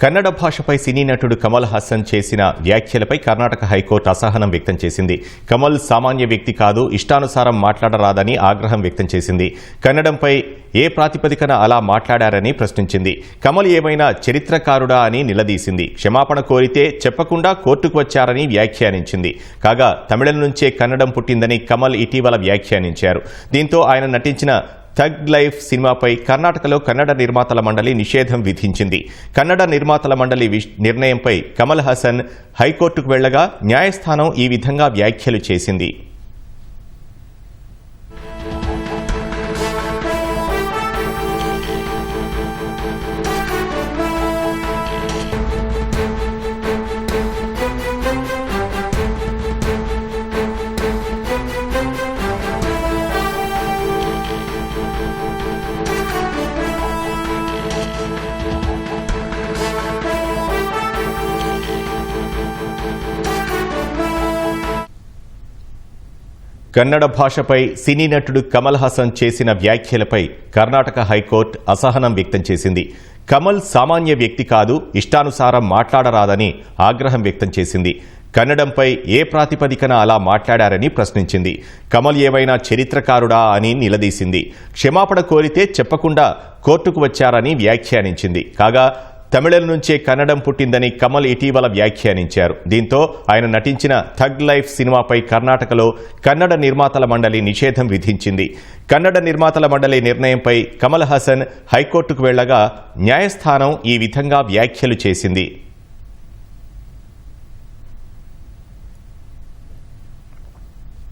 కన్నడ భాషపై సినీ నటుడు కమల్ హాసన్ చేసిన వ్యాఖ్యలపై కర్ణాటక హైకోర్టు అసహనం వ్యక్తం చేసింది. కమల్ సామాన్య వ్యక్తి కాదు, ఇష్టానుసారం మాట్లాడరాదని ఆగ్రహం వ్యక్తం చేసింది. కన్నడంపై ఏ ప్రాతిపదికన అలా మాట్లాడారని ప్రశ్నించింది. కమల్ ఏమైనా చరిత్రకారుడా అని నిలదీసింది. క్షమాపణ కోరితే చెప్పకుండా కోర్టుకు వచ్చారని వ్యాఖ్యానించింది. కాగా తమిళం నుంచే కన్నడం పుట్టిందని కమల్ ఇటీవల వ్యాఖ్యానించారు. దీంతో ఆయన నటించిన థగ్ లైఫ్ సినిమాపై కర్ణాటకలో కన్నడ నిర్మాతల మండలి నిషేధం విధించింది. కన్నడ నిర్మాతల మండలి నిర్ణయంపై కమల్ హాసన్ హైకోర్టుకు వెళ్లగా న్యాయస్థానం ఈ విధంగా వ్యాఖ్యలు చేసింది. కన్నడ భాషపై సినీ నటుడు కమల్ హాసన్ చేసిన వ్యాఖ్యలపై కర్ణాటక హైకోర్టు అసహనం వ్యక్తం చేసింది. కమల్ సామాన్య వ్యక్తి కాదు, ఇష్టానుసారం మాట్లాడరాదని ఆగ్రహం వ్యక్తం చేసింది. కన్నడంపై ఏ ప్రాతిపదికన అలా మాట్లాడారని ప్రశ్నించింది. కమల్ ఏమైనా చరిత్రకారుడా అని నిలదీసింది. క్షమాపణ కోరితే చెప్పకుండా కోర్టుకు వచ్చారని వ్యాఖ్యానించింది. కాగా తమిళం నుంచే కన్నడం పుట్టిందని కమల్ ఇటీవల వ్యాఖ్యానించారు. దీంతో ఆయన నటించిన థగ్ లైఫ్ సినిమాపై కర్ణాటకలో కన్నడ నిర్మాతల మండలి నిషేధం విధించింది. కన్నడ నిర్మాతల మండలి నిర్ణయంపై కమల్ హాసన్ హైకోర్టుకు వెళ్లగా న్యాయస్థానం ఈ విధంగా వ్యాఖ్యలు చేసింది.